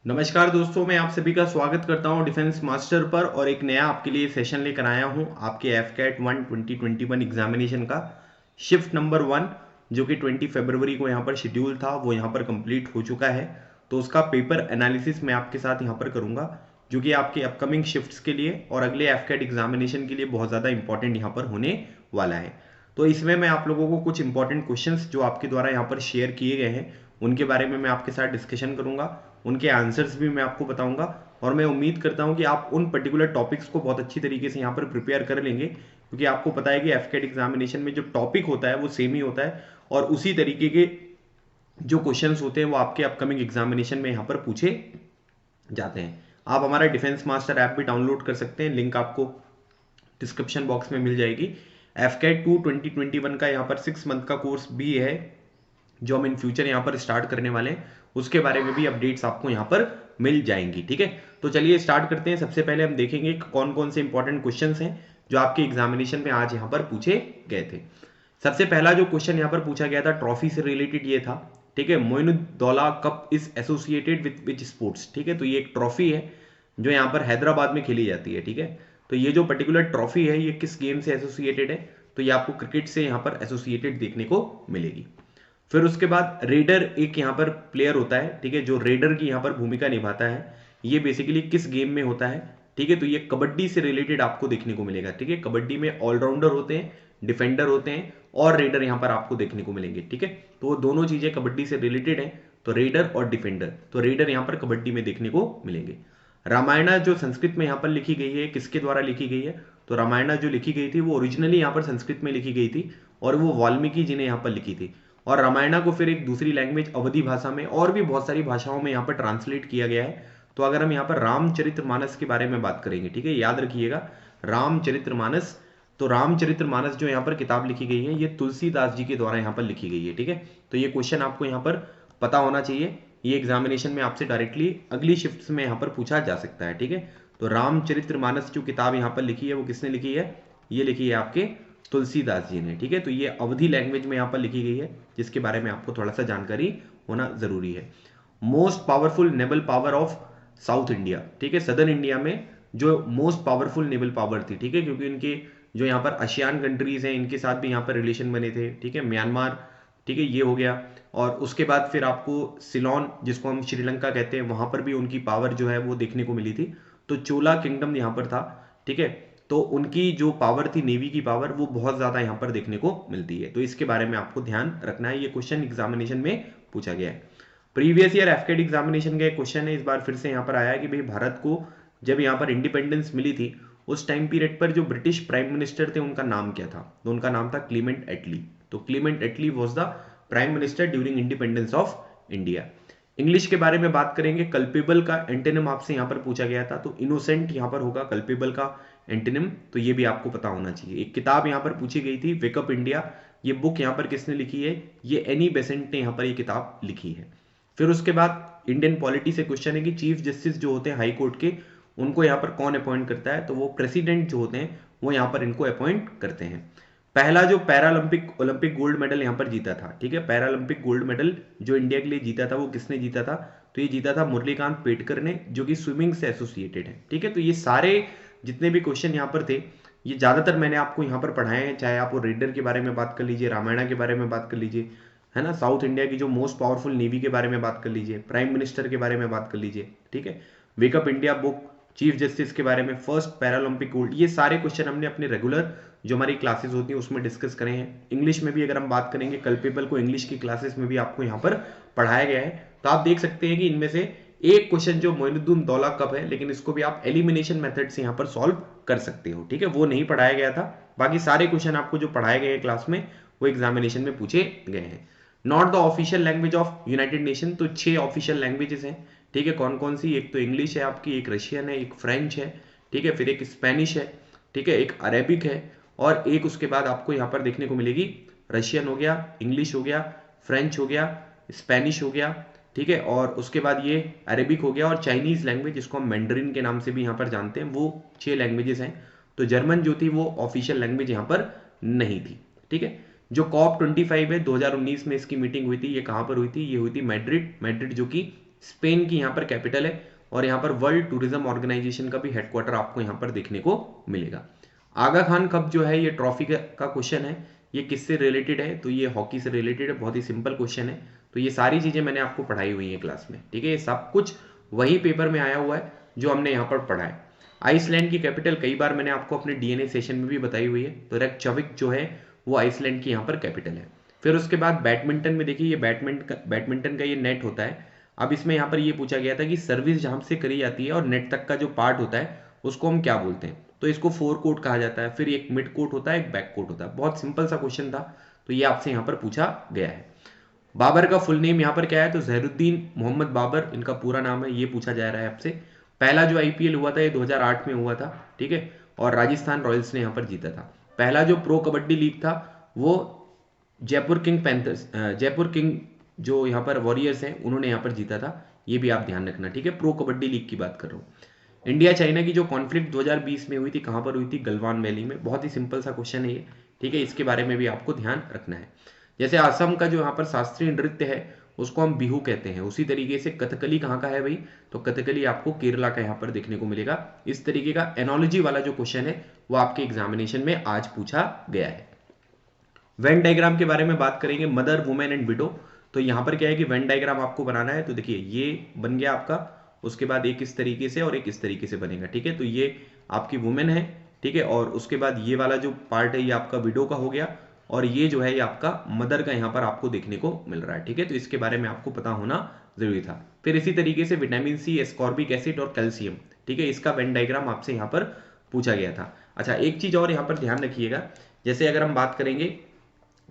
नमस्कार दोस्तों, मैं आप सभी का स्वागत करता हूं डिफेंस मास्टर पर और एक नया आपके लिए सेशन लेकर आया हूं आपके एफकेट 1 2021 एग्जामिनेशन का शिफ्ट नंबर 1 जो कि 20 फरवरी को यहां पर शेड्यूल था वो यहां पर कंप्लीट हो चुका है। तो उसका पेपर एनालिसिस मैं आपके साथ यहां पर करूंगा जो कि आपके अपकमिंग शिफ्ट्स के लिए और अगले एफकेट एग्जामिनेशन के लिए बहुत ज़्यादा इंपॉर्टेंट यहां पर होने वाला है। तो इसमें मैं आप लोगों को कुछ इंपॉर्टेंट क्वेश्चंस जो आपके द्वारा यहाँ पर शेयर किए गए हैं उनके बारे में मैं आपके साथ डिस्कशन करूंगा, उनके आंसर्स भी मैं आपको बताऊंगा और मैं उम्मीद करता हूं कि आप उन पर्टिकुलर टॉपिक्स को बहुत अच्छी तरीके से यहाँ पर प्रिपेयर कर लेंगे क्योंकि आपको पता है कि एफकेट एग्जामिनेशन में जो टॉपिक होता है वो सेम ही होता है और उसी तरीके के जो क्वेश्चंस होते हैं वो आपके अपकमिंग एग्जामिनेशन में यहाँ पर पूछे जाते हैं। आप हमारा डिफेंस मास्टर ऐप भी डाउनलोड कर सकते हैं, लिंक आपको डिस्क्रिप्शन बॉक्स में मिल जाएगी। एफकेट 2 2021 का यहाँ पर 6 मंथ का कोर्स भी है जो हम इन फ्यूचर यहाँ पर स्टार्ट करने वाले हैं, उसके बारे में भी अपडेट्स आपको यहाँ पर मिल जाएंगी। ठीक है, तो चलिए स्टार्ट करते हैं। सबसे पहले हम देखेंगे कौन कौन से इंपॉर्टेंट क्वेश्चंस हैं जो आपके एग्जामिनेशन में आज यहाँ पर पूछे गए थे। सबसे पहला जो क्वेश्चन यहाँ पर पूछा गया था ट्रॉफी से रिलेटेड ये था। ठीक है, Moinuddowla cup is associated with which sports. ठीक है, तो ये एक ट्रॉफी है जो यहाँ पर हैदराबाद में खेली जाती है। ठीक है, तो ये जो पर्टिकुलर ट्रॉफी है ये किस गेम से एसोसिएटेड है, तो ये आपको क्रिकेट से यहाँ पर एसोसिएटेड देखने को मिलेगी। फिर उसके बाद रेडर एक यहाँ पर प्लेयर होता है। ठीक है, जो रेडर की यहाँ पर भूमिका निभाता है ये बेसिकली किस गेम में होता है। ठीक है, तो ये कबड्डी से रिलेटेड आपको देखने को मिलेगा। ठीक है, कबड्डी में ऑलराउंडर होते हैं, डिफेंडर होते हैं और रेडर यहाँ पर आपको देखने को मिलेंगे। ठीक है, तो वो दोनों चीजें कबड्डी से रिलेटेड है, तो रेडर और डिफेंडर, तो रेडर यहाँ पर कबड्डी में देखने को मिलेंगे। रामायणा जो संस्कृत में यहाँ पर लिखी गई है किसके द्वारा लिखी गई है, तो रामायणा जो लिखी गई थी वो ओरिजिनली यहाँ पर संस्कृत में लिखी गई थी और वो वाल्मीकि जी ने यहाँ पर लिखी थी और रामायणा को फिर एक दूसरी लैंग्वेज अवधी भाषा में और भी बहुत सारी भाषाओं में यहाँ पर ट्रांसलेट किया गया है। तो अगर हम यहाँ पर रामचरितमानस के बारे में बात करेंगे, ठीक है, याद रखिएगा रामचरितमानस, तो रामचरितमानस जो यहाँ पर किताब लिखी गई है ये तुलसीदास जी के द्वारा यहाँ पर लिखी गई है। ठीक है, तो ये क्वेश्चन आपको यहाँ पर पता होना चाहिए, ये एग्जामिनेशन में आपसे डायरेक्टली अगली शिफ्ट में यहाँ पर पूछा जा सकता है। ठीक है, तो रामचरितमानस जो किताब यहाँ पर लिखी है वो किसने लिखी है, ये लिखी है आपके तुलसीदास जी ने। ठीक है, तो ये अवधी लैंग्वेज में यहाँ पर लिखी गई है जिसके बारे में आपको थोड़ा सा जानकारी होना जरूरी है। Most powerful naval power of south India. ठीक है, सदर्न इंडिया में जो मोस्ट पावरफुल नेवल पावर थी। ठीक है, क्योंकि इनके जो यहाँ पर आसियान कंट्रीज हैं इनके साथ भी यहाँ पर रिलेशन बने थे। ठीक है, म्यांमार, ठीक है, ये हो गया और उसके बाद फिर आपको सिलोन जिसको हम श्रीलंका कहते हैं वहां पर भी उनकी पावर जो है वो देखने को मिली थी। तो चोला किंगडम यहाँ पर था। ठीक है, तो उनकी जो पावर थी नेवी की पावर वो बहुत ज्यादा यहाँ पर देखने को मिलती है, तो इसके बारे में आपको ध्यान रखना है। ये क्वेश्चन एग्जामिनेशन में पूछा गया है। प्रीवियस ईयर एफकेट एग्जामिनेशन का क्वेश्चन है, इस बार फिर से यहाँ पर आया है कि भाई भारत को जब यहाँ पर इंडिपेंडेंस मिली थी उस टाइम पीरियड पर जो ब्रिटिश प्राइम मिनिस्टर थे उनका नाम क्या था, तो उनका नाम था क्लीमेंट एटली। तो Clement Attlee was the prime minister during independence of India. English के बारे में बात करेंगे, कल्पेबल का एंटोनिम आपसे यहाँ पर पूछा गया था, तो इनोसेंट यहाँ पर होगा कल्पेबल का एंटोनिम, तो ये भी आपको पता होना चाहिए। एक किताब यहाँ पर पूछी गई थी वेकअप इंडिया, ये बुक यहाँ पर किसने लिखी है, ये एनी बेसेंट ने यहाँ पर ये किताब लिखी है। फिर उसके बाद इंडियन पॉलिटी से क्वेश्चन है कि चीफ जस्टिस जो होते हैं हाई कोर्ट के उनको यहाँ पर कौन अपॉइंट करता है, तो वो प्रेसिडेंट जो होते हैं वो यहाँ पर इनको अपॉइंट करते हैं। पहला जो पैरालंपिक ओलंपिक गोल्ड मेडल यहाँ पर जीता था, ठीक है, पैरालंपिक गोल्ड मेडल जो इंडिया के लिए जीता था वो किसने जीता था, तो ये जीता था मुरलीकांत पेटकर ने जो कि स्विमिंग से एसोसिएटेड है। ठीक है, तो ये सारे जितने भी क्वेश्चन यहाँ पर थे ये ज्यादातर मैंने आपको यहाँ पर पढ़ाए हैं, चाहे आप रेडर के बारे में बात कर लीजिए, रामायणा के बारे में बात कर लीजिए, है ना, साउथ इंडिया की जो मोस्ट पावरफुल नेवी के बारे में बात कर लीजिए, प्राइम मिनिस्टर के बारे में बात कर लीजिए। ठीक है, wake up India book, chief justice के बारे में, फर्स्ट पैरालंपिक गोल्ड, ये सारे क्वेश्चन हमने अपने रेगुलर जो हमारी क्लासेस होती है उसमें डिस्कस करें हैं। इंग्लिश में भी अगर हम बात करेंगे कल्पेबल को इंग्लिश की क्लासेस में भी आपको यहाँ पर पढ़ाया गया है, तो आप देख सकते हैं कि इनमें से एक क्वेश्चन जो मोइनुद्दीन दौला कप है लेकिन इसको भी आप एलिमिनेशन मेथड से यहाँ पर सॉल्व कर सकते हो। ठीक है, वो नहीं पढ़ाया गया था, बाकी सारे क्वेश्चन आपको जो पढ़ाए गए हैं क्लास में वो एग्जामिनेशन में पूछे गए हैं। Not the official language of United nation, तो 6 ऑफिशियल लैंग्वेजेस हैं। ठीक है, कौन कौन सी, एक तो इंग्लिश है आपकी, एक रशियन है, एक फ्रेंच है, ठीक है, फिर एक स्पेनिश है, ठीक है, एक अरेबिक है और एक उसके बाद आपको यहाँ पर देखने को मिलेगी रशियन हो गया, इंग्लिश हो गया, फ्रेंच हो गया, स्पेनिश हो गया, ठीक है, और उसके बाद ये अरेबिक हो गया और चाइनीज लैंग्वेज जिसको हम मैंडरिन के नाम से भी यहाँ पर जानते हैं, वो 6 लैंग्वेजेस हैं। तो जर्मन जो थी वो ऑफिशियल लैंग्वेज यहाँ पर नहीं थी। ठीक है, जो COP25 है 2019 में इसकी मीटिंग हुई थी, ये कहाँ पर हुई थी, ये हुई थी मैड्रिड, मैड्रिड जो कि स्पेन की यहाँ पर कैपिटल है और यहाँ पर वर्ल्ड टूरिज्म ऑर्गेनाइजेशन का भी हेडक्वार्टर आपको यहाँ पर देखने को मिलेगा। आगा खान कप जो है ये ट्रॉफी का क्वेश्चन है, ये किससे रिलेटेड है, तो ये हॉकी से रिलेटेड है, बहुत ही सिंपल क्वेश्चन है। तो ये सारी चीजें मैंने आपको पढ़ाई हुई है क्लास में, ठीक है, ये सब कुछ वही पेपर में आया हुआ है जो हमने यहाँ पर पढ़ा है। आइसलैंड की कैपिटल कई बार मैंने आपको अपने डीएनए सेशन में भी बताई हुई है, तो रेकचाविक जो है वो आइसलैंड की यहाँ पर कैपिटल है। फिर उसके बाद बैडमिंटन में देखिए, ये बैडमिंटन का ये नेट होता है। अब इसमें यहाँ पर ये पूछा गया था कि सर्विस जहां से करी जाती है और नेट तक का जो पार्ट होता है उसको हम क्या बोलते हैं, तो इसको फोर कोर्ट कहा जाता है। फिर एक मिड कोर्ट होता है, एक बैक कोर्ट होता है। बहुत सिंपल सा क्वेश्चन था, तो ये आपसे यहाँ पर पूछा गया है। बाबर का फुल नेम यहाँ पर क्या है, तो जहरुद्दीन मोहम्मद बाबर इनका पूरा नाम है, ये पूछा जा रहा है आपसे। पहला जो आईपीएल हुआ था ये 2008 में हुआ था, ठीक है, और राजस्थान रॉयल्स ने यहाँ पर जीता था। पहला जो प्रो कबड्डी लीग था वो जयपुर किंग जो यहाँ पर वॉरियर्स हैं उन्होंने यहाँ पर जीता था, ये भी आप ध्यान रखना, ठीक है। प्रो कबड्डी लीग की बात कर रहा हूँ। इंडिया चाइना की जो कॉन्फ्लिक्ट 2020 में हुई थी, कहां पर हुई थी, गलवान वैली में। बहुत ही सिंपल सा क्वेश्चन है ये, ठीक है, इसके बारे में भी आपको ध्यान रखना है। जैसे असम का जो यहाँ पर शास्त्रीय नृत्य है उसको हम बिहू कहते हैं, उसी तरीके से कथकली कहाँ का है भाई, तो कथकली आपको केरला का यहाँ पर देखने को मिलेगा। इस तरीके का एनोलॉजी वाला जो क्वेश्चन है वो आपके एग्जामिनेशन में आज पूछा गया है। वेन डायग्राम के बारे में बात करेंगे, मदर, वुमेन एंड विडो। तो यहाँ पर क्या है कि वेन डायग्राम आपको बनाना है, तो देखिए ये बन गया आपका, उसके बाद एक इस तरीके से और एक इस तरीके से बनेगा, ठीक है। तो ये आपकी वुमेन है, ठीक है, और उसके बाद ये वाला जो पार्ट है ये आपका विडो का हो गया, और ये जो है ये आपका मदर का यहाँ पर आपको देखने को मिल रहा है, ठीक है। तो इसके बारे में आपको पता होना जरूरी था। फिर इसी तरीके से विटामिन सी, एस्कॉर्बिक एसिड और कैल्शियम, ठीक है, इसका वेन डायग्राम आपसे यहाँ पर पूछा गया था। अच्छा, एक चीज और यहाँ पर ध्यान रखिएगा, जैसे अगर हम बात करेंगे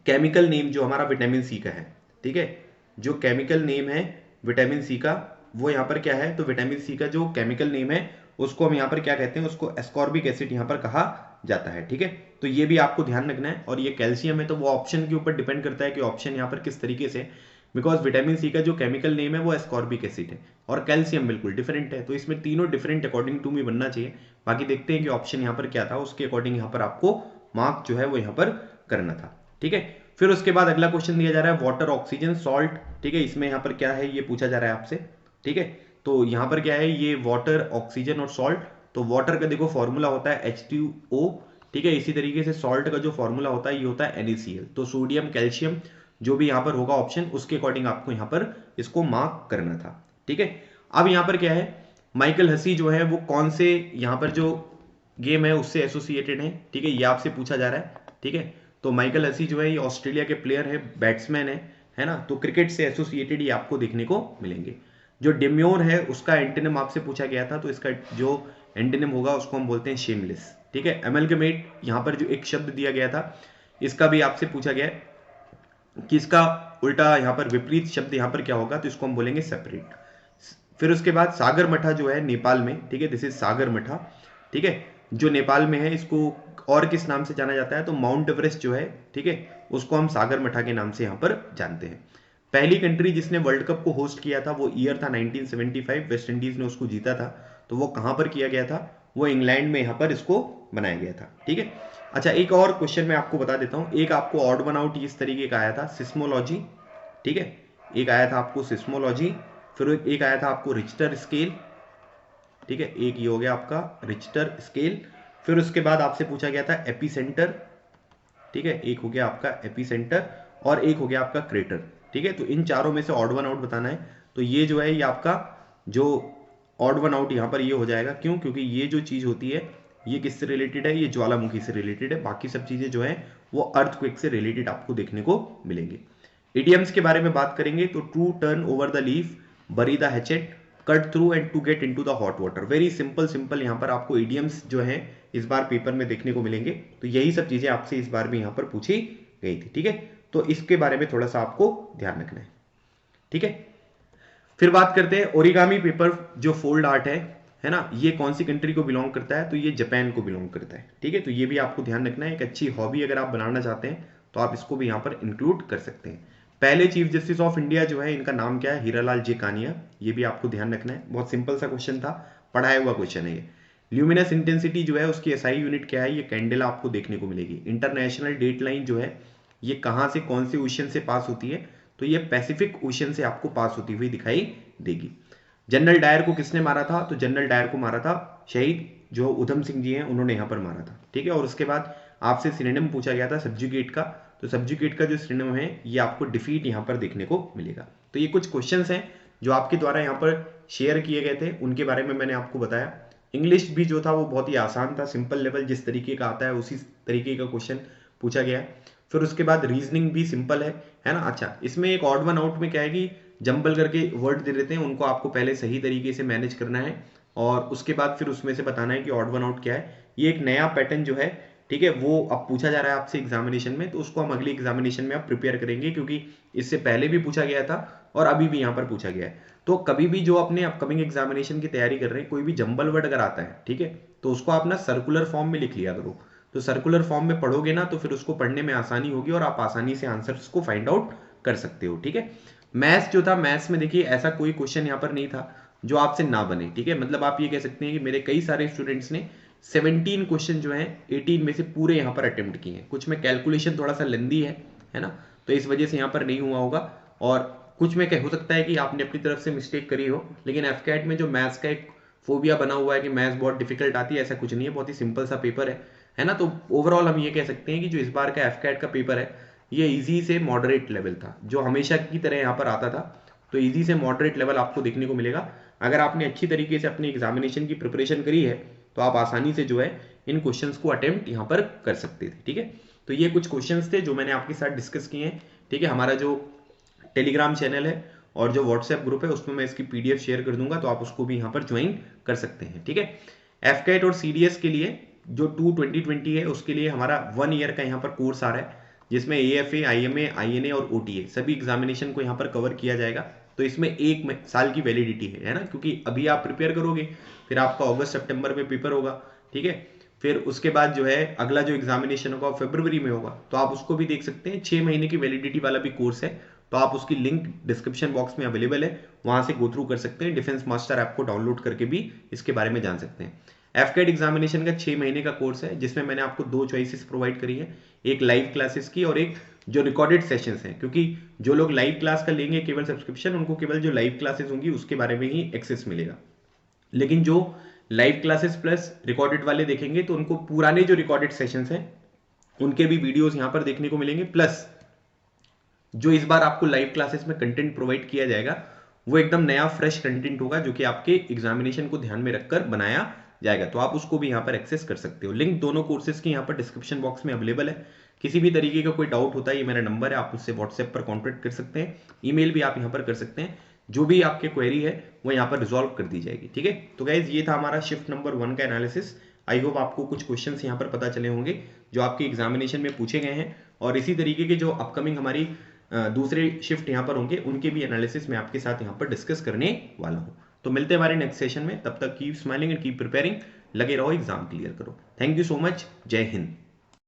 केमिकल नेम जो हमारा विटामिन सी का है, ठीक है, जो केमिकल नेम है विटामिन सी का वो यहाँ पर क्या है, तो विटामिन सी का जो केमिकल नेम है उसको हम यहाँ पर क्या कहते हैं, उसको एस्कॉर्बिक एसिड यहाँ पर कहा जाता है, ठीक है। तो ये भी आपको ध्यान रखना है। और ये कैल्शियम है तो वो ऑप्शन के ऊपर डिपेंड करता है कि ऑप्शन यहाँ पर किस तरीके से, बिकॉज विटामिन सी का जो केमिकल नेम है वो एस्कॉर्बिक एसिड है और कैल्शियम बिल्कुल डिफरेंट है, तो इसमें तीनों डिफरेंट अकॉर्डिंग टू मी बनना चाहिए। बाकी देखते हैं कि ऑप्शन यहाँ पर क्या था, उसके अकॉर्डिंग यहाँ पर आपको मार्क जो है वो यहाँ पर करना था, ठीक है। फिर उसके बाद अगला क्वेश्चन दिया जा रहा है वाटर, ऑक्सीजन, सॉल्ट, ठीक है, इसमें यहाँ पर क्या है ये पूछा जा रहा है आपसे, ठीक है। तो यहाँ पर क्या है, ये वाटर, ऑक्सीजन और सॉल्ट। तो वाटर का देखो फॉर्मूला होता है H2O, ठीक है, इसी तरीके से सॉल्ट का जो फॉर्मूला होता है ये होता है NaCl। तो सोडियम, कैल्शियम जो भी यहाँ पर होगा ऑप्शन, उसके अकॉर्डिंग आपको यहाँ पर इसको मार्क करना था, ठीक है। अब यहाँ पर क्या है, माइकल हसी जो है वो कौन से यहाँ पर जो गेम है उससे एसोसिएटेड है, ठीक है, ये आपसे पूछा जा रहा है, ठीक है। तो माइकल हसी जो है ये ऑस्ट्रेलिया के प्लेयर है, बैट्समैन है ना, तो क्रिकेट से एसोसिएटेड ये आपको देखने को मिलेंगे। जो डेम्योर है उसका एंटोनिम आपसे पूछा गया था, तो इसका जो एंटोनिम होगा उसको हम बोलते हैं शेमलेस, ठीक है। एमलगमेट यहाँ पर जो एक शब्द दिया गया था इसका भी आपसे पूछा गया है कि इसका उल्टा यहाँ पर विपरीत शब्द यहाँ पर क्या होगा, तो इसको हम बोलेंगे सेपरेट। फिर उसके बाद सागर मठा जो है नेपाल में, ठीक है, दिस इज सागर मठा, ठीक है, जो नेपाल में है, इसको और किस नाम से जाना जाता है, तो माउंट एवरेस्ट जो है, ठीक है, उसको हम सागर मठा के नाम से यहाँ पर जानते हैं। पहली कंट्री जिसने वर्ल्ड कप को होस्ट किया था वो ईयर था 1975, वेस्ट इंडीज ने उसको जीता था। तो वो कहां पर किया गया था, वो इंग्लैंड में यहाँ पर इसको बनाया गया था, ठीक है। अच्छा, एक और क्वेश्चन मैं आपको बता देता हूं, एक आपको ऑड वन आउट इस तरीके का आया था, सिस्मोलॉजी, ठीक है, एक आया था आपको सिस्मोलॉजी, फिर एक आया था आपको रिच्टर स्केल, ठीक है, एक ये हो गया आपका रिच्टर स्केल। फिर उसके बाद आपसे पूछा गया था एपीसेंटर, ठीक है, एक हो गया आपका एपीसेंटर और एक हो गया आपका क्रेटर, ठीक है। तो इन चारों में से ऑड वन आउट बताना है, तो ये जो है ये आपका जो ऑड वन आउट यहाँ पर ये हो जाएगा, क्यों, क्योंकि ये जो चीज होती है ये किससे रिलेटेड है, ये ज्वालामुखी से रिलेटेड है, बाकी सब चीजें जो है वो अर्थक्वेक से रिलेटेड आपको देखने को मिलेंगे। इडियम्स के बारे में बात करेंगे तो to turn over the leaf, bury the hatchet, cut through and to get into the hot water. Very simple यहाँ पर आपको इडियम्स जो है इस बार पेपर में देखने को मिलेंगे, तो यही सब चीजें आपसे इस बार भी यहाँ पर पूछी गई थी, ठीक है। तो इसके बारे में थोड़ा सा आपको ध्यान रखना है, ठीक है। फिर बात करते हैं ओरिगामी पेपर जो फोल्ड आर्ट है ना, ये कौन सी कंट्री को बिलोंग करता है, तो ये जापान को बिलोंग करता है, ठीक है। तो ये भी आपको ध्यान रखना है, एक अच्छी हॉबी अगर आप बनाना चाहते हैं तो आप इसको भी यहाँ पर इंक्लूड कर सकते हैं। पहले चीफ जस्टिस ऑफ इंडिया जो है इनका नाम क्या है, हीरालाल जे कानिया, ये भी आपको ध्यान रखना है, बहुत सिंपल सा क्वेश्चन था, पढ़ाया हुआ क्वेश्चन है ये। ल्यूमिनस इंटेंसिटी जो है उसकी एसआई यूनिट क्या है, ये कैंडेला आपको देखने को मिलेगी। इंटरनेशनल डेट लाइन जो है ये कहां से कौन से ओशन से पास होती है, तो ये पैसिफिक ओशन से आपको पास होती हुई दिखाई देगी। जनरल डायर को किसने मारा था? तो जनरल डायर को मारा था शहीद जो उधम सिंह जी हैं, उन्होंने यहाँ पर मारा था। ठीक है, और उसके बाद आपसे सिनोनिम पूछा गया था सब्जुगेट का, तो सब्जुगेट का जो सिनोनिम है ये आपको डिफीट यहाँ पर देखने को मिलेगा। तो ये कुछ क्वेश्चंस हैं जो आपके द्वारा यहाँ पर शेयर किए गए थे, उनके बारे में मैंने आपको बताया। इंग्लिश भी जो था वो बहुत ही आसान था, सिंपल लेवल जिस तरीके का आता है उसी तरीके का क्वेश्चन पूछा गया है। फिर उसके बाद रीजनिंग भी सिंपल है ना। अच्छा, इसमें एक ऑड वन आउट में क्या है कि जंबल करके वर्ड दे देते हैं, उनको आपको पहले सही तरीके से मैनेज करना है और उसके बाद फिर उसमें से बताना है कि ऑड वन आउट क्या है। ये एक नया पैटर्न जो है, ठीक है, वो अब पूछा जा रहा है आपसे एग्जामिनेशन में, तो उसको हम अगली एग्जामिनेशन में आप प्रिपेयर करेंगे, क्योंकि इससे पहले भी पूछा गया था और अभी भी यहाँ पर पूछा गया है। तो कभी भी जो अपने अपकमिंग एग्जामिनेशन की तैयारी कर रहे हैं, कोई भी जंबल वर्ड अगर आता है, ठीक है, तो उसको आप ना सर्कुलर फॉर्म में लिख लिया करो। तो सर्कुलर फॉर्म में पढ़ोगे ना तो फिर उसको पढ़ने में आसानी होगी और आप आसानी से आंसर्स को फाइंड आउट कर सकते हो। ठीक है, मैथ्स जो था, मैथ्स में देखिए ऐसा कोई क्वेश्चन यहाँ पर नहीं था जो आपसे ना बने। ठीक है, मतलब आप ये कह सकते हैं कि मेरे कई सारे स्टूडेंट्स ने 17 क्वेश्चन जो हैं 18 में से पूरे यहाँ पर अटेम्प्ट किए हैं। कुछ में कैलकुलेशन थोड़ा सा लेंदी है ना, तो इस वजह से यहाँ पर नहीं हुआ होगा, और कुछ में क्या हो सकता है कि आपने अपनी तरफ से मिस्टेक करी हो। लेकिन एफकैट में जो मैथ्स का एक फोबिया बना हुआ है कि मैथ्स बहुत डिफिकल्ट आती है, ऐसा कुछ नहीं है, बहुत ही सिंपल सा पेपर है ना। तो ओवरऑल हम ये कह सकते हैं कि जो इस बार का एफकैट का पेपर है ये इजी से मॉडरेट लेवल था, जो हमेशा की तरह यहाँ पर आता था। तो इजी से मॉडरेट लेवल आपको देखने को मिलेगा। अगर आपने अच्छी तरीके से अपनी एग्जामिनेशन की प्रिपरेशन करी है तो आप आसानी से जो है इन क्वेश्चंस को अटेम्प्ट यहाँ पर कर सकते थे। ठीक है, तो ये कुछ क्वेश्चंस थे जो मैंने आपके साथ डिस्कस किए हैं। ठीक है, हमारा जो टेलीग्राम चैनल है और जो व्हाट्सएप ग्रुप है उसमें मैं इसकी पीडीएफ शेयर कर दूंगा, तो आप उसको भी यहाँ पर ज्वाइन कर सकते हैं। ठीक है, एफकैट और सीडीएस के लिए जो 2020 है उसके लिए हमारा 1 ईयर का यहाँ पर कोर्स आ रहा है, जिसमें एएफए, आईएमए, आईएनए और ओटीए सभी एग्जामिनेशन को यहाँ पर कवर किया जाएगा। तो इसमें 1 साल की वैलिडिटी है ना, क्योंकि अभी आप प्रिपेयर करोगे फिर आपका अगस्त सितंबर में पेपर होगा। ठीक है, फिर उसके बाद जो है अगला जो एग्जामिनेशन होगा फरवरी में होगा, तो आप उसको भी देख सकते हैं। 6 महीने की वैलिडिटी वाला भी कोर्स है, तो आप उसकी लिंक डिस्क्रिप्शन बॉक्स में अवेलेबल है, वहां से गो थ्रू कर सकते हैं। डिफेंस मास्टर ऐप को डाउनलोड करके भी इसके बारे में जान सकते हैं। एफकैट एग्जामिनेशन का 6 महीने का कोर्स है, जिसमें मैंने आपको 2 चॉइसेस प्रोवाइड करी है, एक लाइव क्लासेस की और एक जो रिकॉर्डेड सेशंस हैं, क्योंकि जो लोग लाइव क्लास का लेंगे केवल सब्सक्रिप्शन, उनको केवल जो लाइव क्लासेस होंगी उसके बारे में ही एक्सेस मिलेगा। लेकिन जो लाइव क्लासेस प्लस रिकॉर्डेड वाले देखेंगे तो उनको पुराने जो रिकॉर्डेड सेशंस हैं उनके भी वीडियोस यहां पर देखने को मिलेंगे, प्लस जो इस बार आपको लाइव क्लासेस में कंटेंट प्रोवाइड किया जाएगा वो एकदम नया फ्रेश कंटेंट होगा, जो कि आपके एग्जामिनेशन को ध्यान में रखकर बनाया जाएगा। तो आप उसको भी यहाँ पर एक्सेस कर सकते हो। लिंक दोनों कोर्सेज की यहाँ पर डिस्क्रिप्शन बॉक्स में अवेलेबल है। किसी भी तरीके का कोई डाउट होता है, ये मेरा नंबर है, आप मुझसे व्हाट्सएप पर कॉन्टैक्ट कर सकते हैं, ईमेल भी आप यहाँ पर कर सकते हैं। जो भी आपके क्वेरी है वो यहाँ पर रिजॉल्व कर दी जाएगी। ठीक है, तो गाइज ये था हमारा शिफ्ट नंबर 1 का एनालिसिस। आई होप आपको कुछ क्वेश्चंस यहाँ पर पता चले होंगे जो आपके एग्जामिनेशन में पूछे गए हैं, और इसी तरीके के जो अपकमिंग हमारी दूसरे शिफ्ट यहाँ पर होंगे उनके भी एनालिसिस मैं आपके साथ यहाँ पर डिस्कस करने वाला हूँ। तो मिलते हैं हमारे नेक्स्ट सेशन में, तब तक keep smiling and keep preparing. लगे रहो, एग्जाम क्लियर करो। थैंक यू सो मच, जय हिंद।